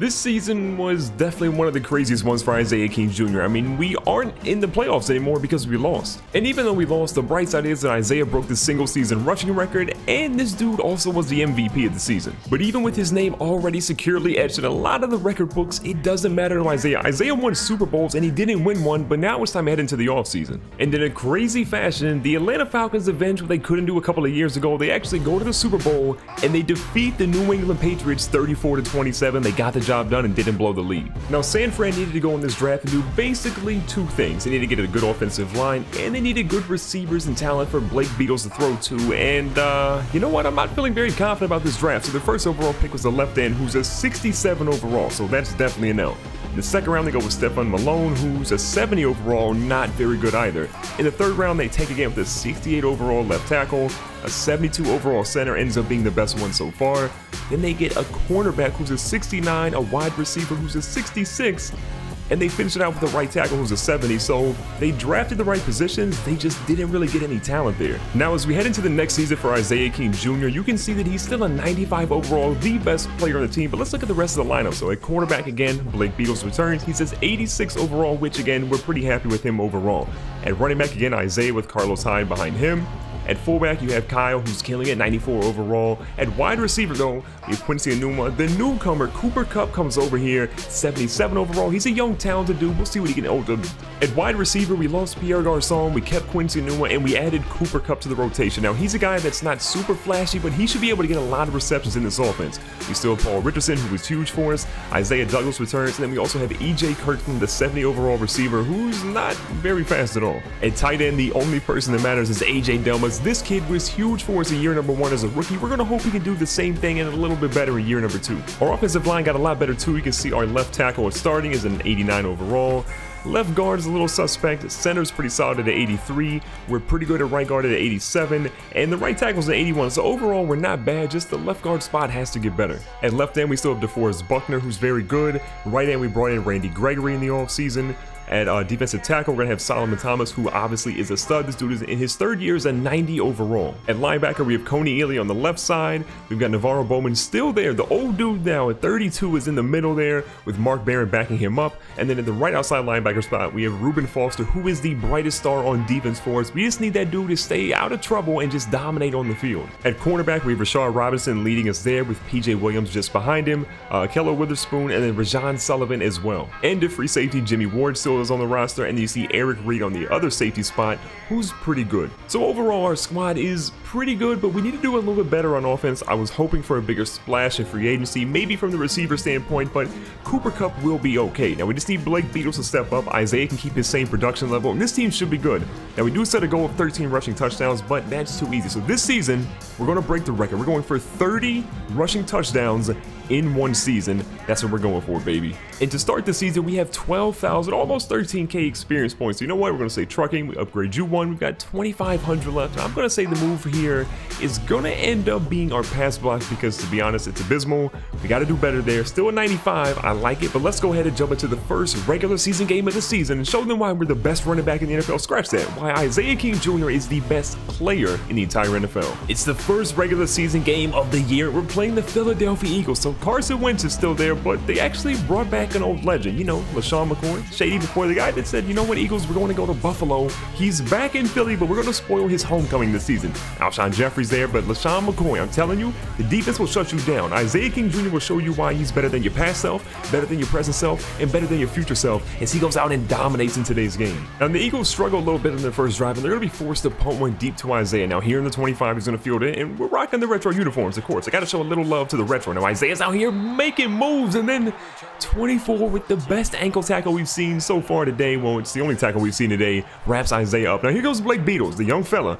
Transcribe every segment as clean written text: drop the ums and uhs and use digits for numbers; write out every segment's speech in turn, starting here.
This season was definitely one of the craziest ones for Isaiah King Jr. I mean, we aren't in the playoffs anymore because we lost. And even though we lost, the bright side is that Isaiah broke the single season rushing record, and this dude also was the MVP of the season. But even with his name already securely etched in a lot of the record books, it doesn't matter to Isaiah. Isaiah won Super Bowls and he didn't win one, but now it's time to head into the offseason. And in a crazy fashion, the Atlanta Falcons avenge what they couldn't do a couple of years ago. They actually go to the Super Bowl and they defeat the New England Patriots 34-27. They got the job done and didn't blow the lead. Now, San Fran needed to go in this draft and do basically two things. They needed to get a good offensive line, and they needed good receivers and talent for Blake Beatles to throw to. And you know what? I'm not feeling very confident about this draft. So the first overall pick was the left end, who's a 67 overall. So that's definitely an L. In the second round, they go with Stefan Malone, who's a 70 overall, not very good either. In the third round, they take again with a 68 overall left tackle. A 72 overall center ends up being the best one so far. Then they get a cornerback who's a 69, a wide receiver who's a 66, and they finish it out with a right tackle who's a 70. So they drafted the right positions, they just didn't really get any talent there. Now, as we head into the next season for Isaiah King Jr., you can see that he's still a 95 overall, the best player on the team. But let's look at the rest of the lineup. So at quarterback again, Blake Beatles returns. He says 86 overall, which again, we're pretty happy with him overall. At running back again, Isaiah with Carlos Hyde behind him. At fullback, you have Kyle, who's killing it, 94 overall. At wide receiver, though, you have Quincy Enunwa. The newcomer, Cooper Kupp, comes over here, 77 overall. He's a young, talented dude. We'll see what he can do. At wide receiver, we lost Pierre Garçon, we kept Quincy Enunwa, and we added Cooper Kupp to the rotation. Now, he's a guy that's not super flashy, but he should be able to get a lot of receptions in this offense. We still have Paul Richardson, who was huge for us. Isaiah Douglas returns, and then we also have E.J. Kirkland, the 70 overall receiver, who's not very fast at all. At tight end, the only person that matters is A.J. Delmas. This kid was huge for us in year number 1 as a rookie. We're going to hope he can do the same thing and a little bit better in year number 2. Our offensive line got a lot better too. You can see our left tackle at starting is an 89 overall. Left guard is a little suspect. Center's pretty solid at 83. We're pretty good at right guard at 87. And the right tackle's at 81. So overall, we're not bad. Just the left guard spot has to get better. At left end, we still have DeForest Buckner, who's very good. Right end, we brought in Randy Gregory in the offseason. At defensive tackle, we're going to have Solomon Thomas, who obviously is a stud. This dude is in his third year, is a 90 overall. At linebacker, we have Coney Ely on the left side. We've got NAVORRO BOWMAN still there. The old dude now at 32 is in the middle there with Mark Barron backing him up. And then at the right outside linebacker spot, we have Reuben Foster, who is the brightest star on defense for us. We just need that dude to stay out of trouble and just dominate on the field. At cornerback, we have Rashard Robinson leading us there with PJ Williams just behind him, Kello Witherspoon, and then Rajon Sullivan as well. And at free safety, Jimmy Ward still is on the roster, and you see Eric Reed on the other safety spot, who's pretty good. So overall, our squad is pretty good, but we need to do a little bit better on offense. I was hoping for a bigger splash in free agency, maybe from the receiver standpoint, but Cooper Kupp will be okay. Now, we just need Blake Beatles to step up. Isaiah can keep his same production level, and this team should be good. Now, we do set a goal of 13 rushing touchdowns, but that's too easy. So this season, we're going to break the record. We're going for 30 rushing touchdowns in one season. That's what we're going for, baby. And to start the season, we have 12,000, almost 13K experience points. So you know what? We're going to say trucking. We upgrade you one. We've got 2,500 left. I'm going to say the move here is going to end up being our pass block because, to be honest, it's abysmal. We got to do better there. Still a 95. I like it, but let's go ahead and jump into the first regular season game of the season and show them why we're the best running back in the NFL. Scratch that. Why Isaiah King Jr. is the best player in the entire NFL. It's the first regular season game of the year. We're playing the Philadelphia Eagles. So Carson Wentz is still there, but they actually brought back an old legend. You know, LaShawn McCoy, shady before the guy that said, you know what, Eagles, we're going to go to Buffalo. He's back in Philly, but we're going to spoil his homecoming this season. Alshon Jeffrey's there, but LaShawn McCoy, I'm telling you, the defense will shut you down. Isaiah King Jr. will show you why he's better than your past self, better than your present self, and better than your future self as he goes out and dominates in today's game. Now, the Eagles struggled a little bit in their first drive, and they're going to be forced to punt one deep to Isaiah. Now, here in the 25, he's going to field it, and we're rocking the retro uniforms, of course. I got to show a little love to the retro. Now, Isaiah's out here making moves, and then 24 with the best ankle tackle we've seen so far today. Well, it's the only tackle we've seen today. Wraps Isaiah up. Now, here goes Blake Beatles, the young fella.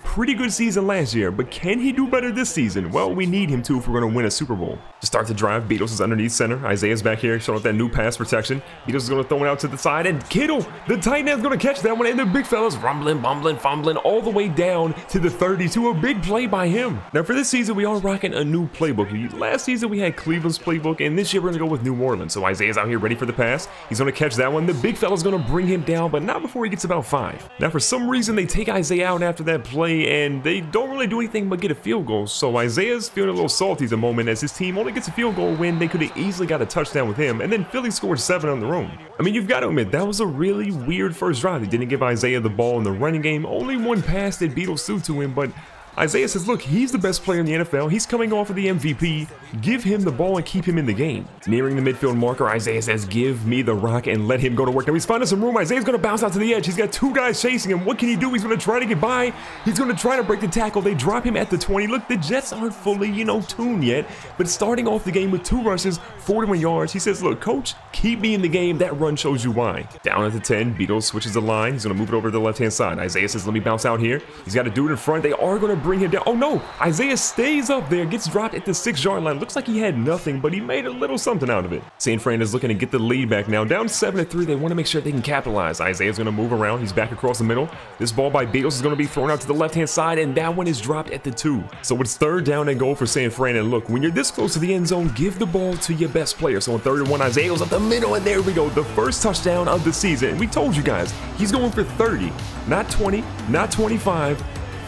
Pretty good season last year, but can he do better this season? Well, we need him to if we're going to win a Super Bowl. To start the drive, Beatles is underneath center. Isaiah's back here showing off that new pass protection. Beatles is going to throw it out to the side, and Kittle, the tight end's going to catch that one, and the big fella's rumbling, bumbling, fumbling all the way down to the 32. A big play by him. Now, for this season, we are rocking a new playbook. Last season, we had Cleveland's playbook, and this year, we're going to go with New Orleans. So Isaiah's out here ready for the pass. He's going to catch that one. The big fella's going to bring him down, but not before he gets about 5. Now, for some reason, they take Isaiah out after that play. play, and they don't really do anything but get a field goal. So Isaiah's feeling a little salty at the moment as his team only gets a field goal when they could have easily got a touchdown with him, and then Philly scored 7 on their own. I mean, you've got to admit, that was a really weird first drive. They didn't give Isaiah the ball in the running game. Only one pass that BEADLES threw to him, but Isaiah says, look, he's the best player in the NFL. He's coming off of the MVP. Give him the ball and keep him in the game. Nearing the midfield marker, Isaiah says, give me the rock and let him go to work. Now he's finding some room. Isaiah's going to bounce out to the edge. He's got 2 guys chasing him. What can he do? He's going to try to get by. He's going to try to break the tackle. They drop him at the 20. Look, the Jets aren't fully, tuned yet, but starting off the game with 2 rushes, 41 yards. He says, look, coach, keep me in the game. That run shows you why. Down at the 10, BEADLES switches the line. He's going to move it over to the left-hand side. Isaiah says, let me bounce out here. He's got to do it in front. They are going to bring him down. Oh, no. Isaiah stays up there, gets dropped at the 6-yard line. Looks like he had nothing, but he made a little something out of it. San Fran is looking to get the lead back now. Down 7-3, they want to make sure they can capitalize. Isaiah's going to move around. He's back across the middle. This ball by BEADLES is going to be thrown out to the left-hand side, and that one is dropped at the 2. So it's 3rd down and goal for San Fran. And look, when you're this close to the end zone, give the ball to your best player. So on 3rd and 1, Isaiah goes up the middle, and there we go. The first touchdown of the season. And we told you guys, he's going for 30, not 20, not 25.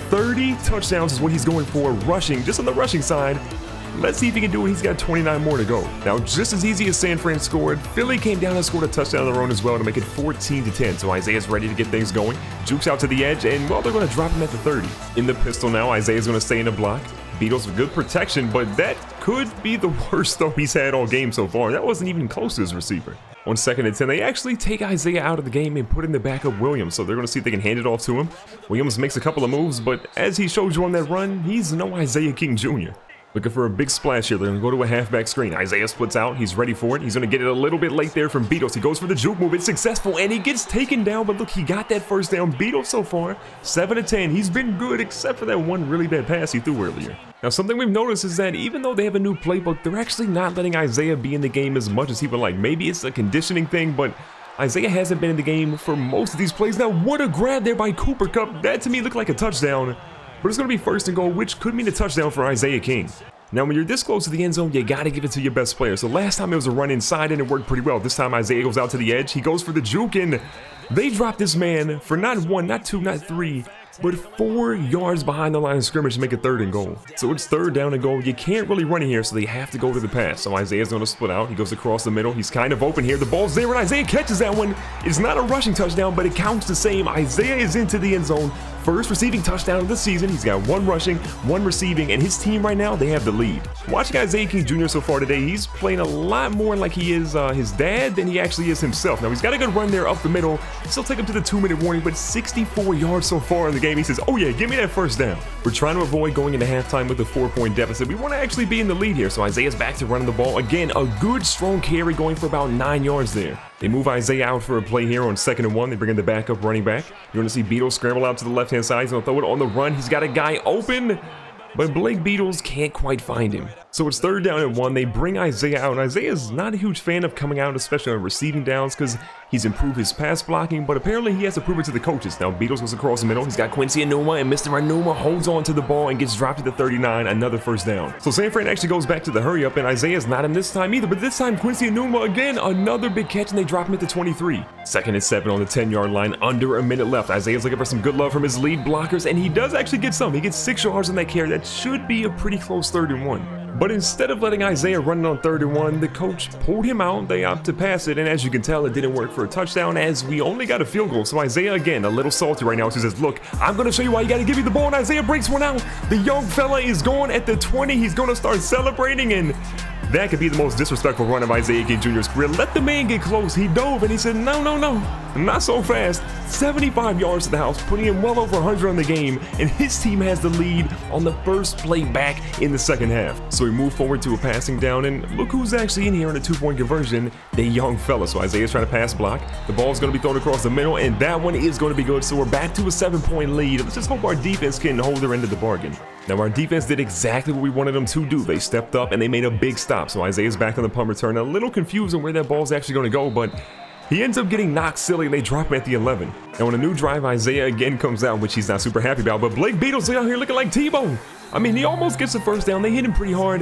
30 touchdowns is what he's going for rushing, just on the rushing side. Let's see if he can do it. He's got 29 more to go. Now, just as easy as San Fran scored, Philly came down and scored a touchdown of their own as well to make it 14-10. So Isaiah's ready to get things going. Jukes out to the edge, and well, they're going to drop him at the 30. In the pistol now, Isaiah's going to stay in the block. BEADLES with good protection, but that could be the worst throw he's had all game so far. That wasn't even close to his receiver. On 2nd and 10, they actually take Isaiah out of the game and put in the backup Williams, so they're going to see if they can hand it off to him. Williams makes a couple of moves, but as he showed you on that run, he's no Isaiah King Jr. Looking for a big splash here. They're going to go to a halfback screen. Isaiah splits out. He's ready for it. He's going to get it a little bit late there from BEADLES. He goes for the juke move. It's successful, and he gets taken down. But look, he got that first down. BEADLES so far, 7-10. He's been good, except for that one really bad pass he threw earlier. Now, something we've noticed is that even though they have a new playbook, they're actually not letting Isaiah be in the game as much as he would like. Maybe it's a conditioning thing, but Isaiah hasn't been in the game for most of these plays. Now, what a grab there by Cooper Kupp. That, to me, looked like a touchdown. But it's going to be 1st and goal, which could mean a touchdown for Isaiah King. Now, when you're this close to the end zone, you got to give it to your best player. So last time it was a run inside, and it worked pretty well. This time, Isaiah goes out to the edge. He goes for the juke, and they drop this man for not 1, not 2, not 3, but 4 yards behind the line of scrimmage to make a 3rd and goal. So it's 3rd down and goal. You can't really run in here, so they have to go to the pass. So Isaiah's going to split out. He goes across the middle. He's kind of open here. The ball's there, and Isaiah catches that one. It's not a rushing touchdown, but it counts the same. Isaiah is into the end zone. First receiving touchdown of the season. He's got 1 rushing, 1 receiving, and his team right now, they have the lead. Watching Isaiah King Jr. so far today, he's playing a lot more like he is his dad than he actually is himself. Now, he's got a good run there up the middle. Still take him to the 2-minute warning, but 64 yards so far in the game. He says, oh yeah, give me that first down. We're trying to avoid going into halftime with a 4-point deficit. We want to actually be in the lead here, so Isaiah's back to running the ball. Again, a good, strong carry going for about 9 yards there. They move Isaiah out for a play here on 2nd and 1. They bring in the backup running back. You're going to see BEADLES scramble out to the left-hand side. He's going to throw it on the run. He's got a guy open, but Blake BEADLES can't quite find him. So it's 3rd down and 1. They bring Isaiah out. And Isaiah's not a huge fan of coming out, especially on receiving downs, because he's improved his pass blocking, but apparently he has to prove it to the coaches. Now, BEADLES goes across the middle. He's got Quincy Enunwa, and Mr. Enunwa holds on to the ball and gets dropped to the 39, another 1st down. So San Fran actually goes back to the hurry up, and Isaiah's not in this time either, but this time Quincy Enunwa again, another big catch, and they drop him at the 23. 2nd and 7 on the 10-yard line, under a minute left. Isaiah's looking for some good love from his lead blockers, and he does actually get some. He gets 6 yards on that carry. That should be a pretty close 3rd and 1. But instead of letting Isaiah run it on 3rd and 1, the coach pulled him out. They opt to pass it, and as you can tell, it didn't work for a touchdown as we only got a field goal. So Isaiah, again, a little salty right now. He says, look, I'm going to show you why you got to give me the ball, and Isaiah breaks one out. The young fella is going at the 20. He's going to start celebrating, and that could be the most disrespectful run of Isaiah King Jr.'s career. Let the man get close. He dove, and he said, no, no, no, not so fast. 75 yards to the house, putting in well over 100 on the game, and his team has the lead on the first play back in the 2nd half. So we move forward to a passing down, and look who's actually in here on a 2-point conversion, the young fella. So Isaiah's trying to pass block. The ball's going to be thrown across the middle, and that one is going to be good. So we're back to a 7-point lead. Let's just hope our defense can hold their end of the bargain. Now, our defense did exactly what we wanted them to do. They stepped up, and they made a big stop. So Isaiah's back on the punt return, a little confused on where that ball's actually going to go, but he ends up getting knocked silly, and they drop him at the 11. And on a new drive, Isaiah again comes out, which he's not super happy about, but Blake BEADLES out here looking like T-Bone. I mean, he almost gets the 1st down. They hit him pretty hard.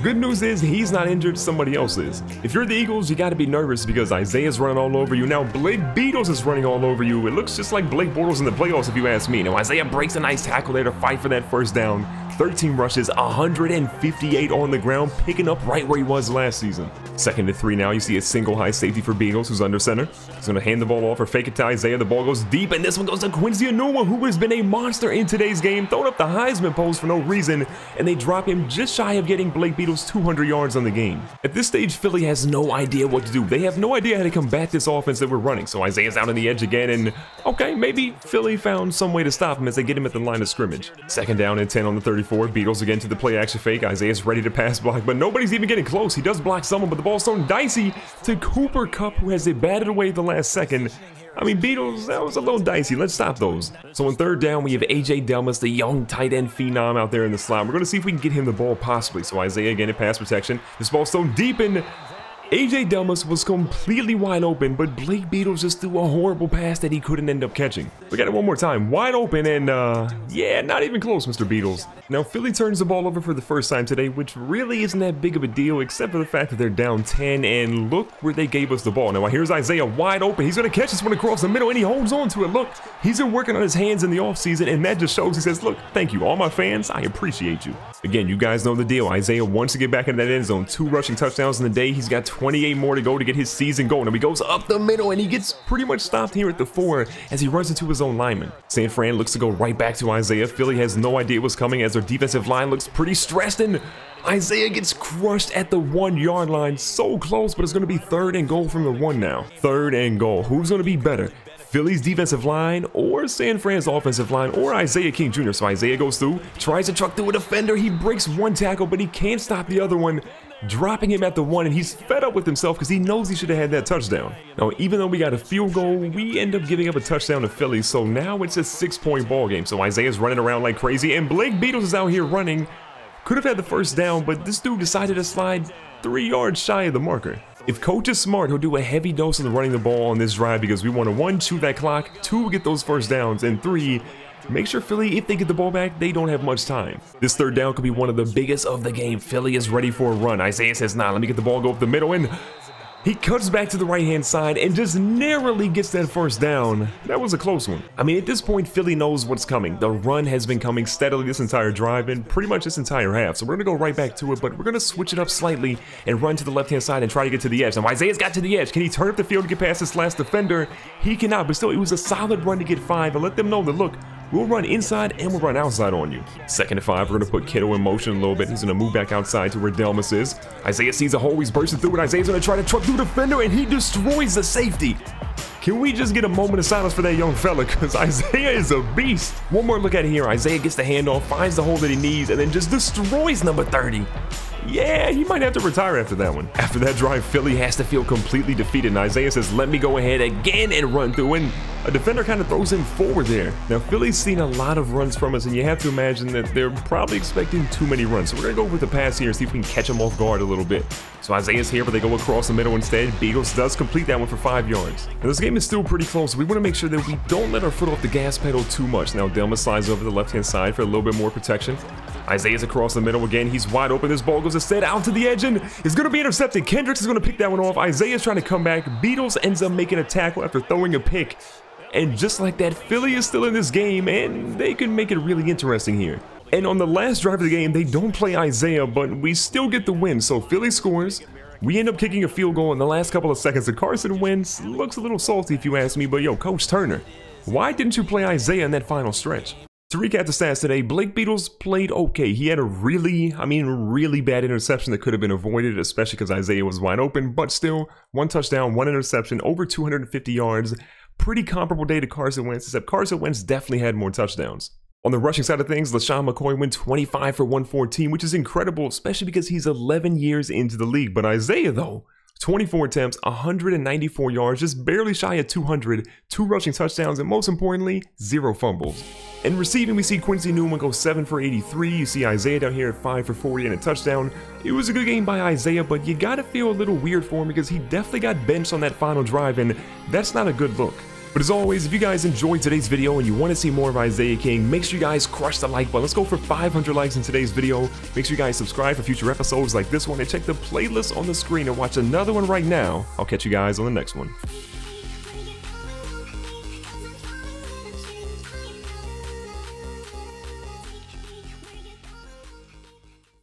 Good news is he's not injured, somebody else is. If you're the Eagles, you gotta be nervous because Isaiah's running all over you. Now Blake Beatles is running all over you. It looks just like Blake Bortles in the playoffs if you ask me. Now Isaiah breaks a nice tackle there to fight for that first down. 13 rushes, 158 on the ground, picking up right where he was last season. 2nd and 3 now, you see a single high safety for Beatles, who's under center. He's gonna hand the ball off or fake it to Isaiah. The ball goes deep, and this one goes to Quincy Enunwa, who has been a monster in today's game, throwing up the Heisman pose for no reason, and they drop him just shy of getting Blake Beatles 200 yards on the game. At this stage, Philly has no idea what to do. They have no idea how to combat this offense that we're running. So Isaiah's out on the edge again, and okay, maybe Philly found some way to stop him as they get him at the line of scrimmage. 2nd down and 10 on the 34. Beatles again to the play action fake. Isaiah's ready to pass block, but nobody's even getting close. He does block someone, but the ball's thrown dicey to Cooper Kupp, who has it batted away at the last second. I mean, Beatles, that was a little dicey. Let's stop those. So on 3rd down, we have AJ Delmas, the young tight end phenom out there in the slot. We're going to see if we can get him the ball possibly. So Isaiah again in pass protection. This ball's thrown deep, and AJ Delmas was completely wide open, but Blake Beatles just threw a horrible pass that he couldn't end up catching. We got it one more time. Wide open, and yeah, not even close, Mr. Beatles. Now, Philly turns the ball over for the first time today, which really isn't that big of a deal, except for the fact that they're down 10, and look where they gave us the ball. Now, here's Isaiah wide open. He's going to catch this one across the middle, and he holds on to it. Look, he's been working on his hands in the offseason, and that just shows. He says, look, thank you, all my fans, I appreciate you. Again, you guys know the deal. Isaiah wants to get back into that end zone. 2 rushing touchdowns in the day. He's got 28 more to go to get his season going. And he goes up the middle, and he gets pretty much stopped here at the 4 as he runs into his own lineman. San Fran looks to go right back to Isaiah. Philly has no idea what's coming as their defensive line looks pretty stressed, and Isaiah gets crushed at the 1-yard line. So close, but it's going to be 3rd and goal from the 1 now. 3rd and goal. Who's going to be better? Philly's defensive line or San Fran's offensive line or Isaiah King Jr. So Isaiah goes through, tries to truck through a defender. He breaks one tackle, but he can't stop the other one, dropping him at the 1, and he's fed up with himself because he knows he should have had that touchdown. Now, even though we got a field goal, we end up giving up a touchdown to Philly, so now it's a 6-point ball game. So Isaiah's running around like crazy, and Blake Beatles is out here running. Could have had the first down, but this dude decided to slide 3 yards shy of the marker. If coach is smart, he'll do a heavy dose of running the ball on this drive because we want to 1, chew that clock, 2, get those first downs, and 3, make sure Philly, if they get the ball back, they don't have much time. This 3rd down could be one of the biggest of the game. Philly is ready for a run. Isaiah says, nah, let me get the ball, go up the middle, and he cuts back to the right-hand side and just narrowly gets that first down. That was a close one. I mean, at this point, Philly knows what's coming. The run has been coming steadily this entire drive and pretty much this entire half. So we're going to go right back to it, but we're going to switch it up slightly and run to the left-hand side and try to get to the edge. Now, Isaiah's got to the edge. Can he turn up the field to get past this last defender? He cannot, but still, it was a solid run to get 5 and let them know that, look, we'll run inside and we'll run outside on you. 2nd and 5, we're going to put Kittle in motion a little bit. He's going to move back outside to where Delmas is. Isaiah sees a hole, he's bursting through it. Isaiah's going to try to truck through the defender, and he destroys the safety. Can we just get a moment of silence for that young fella? Because Isaiah is a beast. One more look at it here. Isaiah gets the handoff, finds the hole that he needs, and then just destroys number 30. Yeah, he might have to retire after that one. After that drive, Philly has to feel completely defeated, and Isaiah says, let me go ahead again and run through, and a defender kind of throws him forward there. Now, Philly's seen a lot of runs from us, and you have to imagine that they're probably expecting too many runs. So we're going to go with the pass here and see if we can catch them off guard a little bit. So Isaiah's here, but they go across the middle instead. Beatles does complete that one for 5 yards. Now, this game is still pretty close, so we want to make sure that we don't let our foot off the gas pedal too much. Now, Delmas slides over the left-hand side for a little bit more protection. Isaiah's across the middle again. He's wide open. This ball goes instead out to the edge, and it's going to be intercepted. Kendricks is going to pick that one off. Isaiah's trying to come back. Beatles ends up making a tackle after throwing a pick. And just like that, Philly is still in this game, and they can make it really interesting here. And on the last drive of the game, they don't play Isaiah, but we still get the win. So Philly scores. We end up kicking a field goal in the last couple of seconds. And Carson Wentz looks a little salty if you ask me, but yo, Coach Turner, why didn't you play Isaiah in that final stretch? To recap the stats today, Blake Beatles played okay. He had a really bad interception that could have been avoided, especially because Isaiah was wide open, but still, 1 touchdown, 1 interception, over 250 yards. Pretty comparable day to Carson Wentz, except Carson Wentz definitely had more touchdowns. On the rushing side of things, LaShawn McCoy went 25 for 114, which is incredible, especially because he's 11 years into the league. But Isaiah, though, 24 attempts, 194 yards, just barely shy of 200, 2 rushing touchdowns, and most importantly, 0 fumbles. In receiving, we see Quincy Enunwa go 7 for 83. You see Isaiah down here at 5 for 40 and a touchdown. It was a good game by Isaiah, but you gotta feel a little weird for him because he definitely got benched on that final drive, and that's not a good look. But as always, if you guys enjoyed today's video and you want to see more of Isaiah King, make sure you guys crush the like button. Let's go for 500 likes in today's video. Make sure you guys subscribe for future episodes like this one and check the playlist on the screen and watch another one right now. I'll catch you guys on the next one.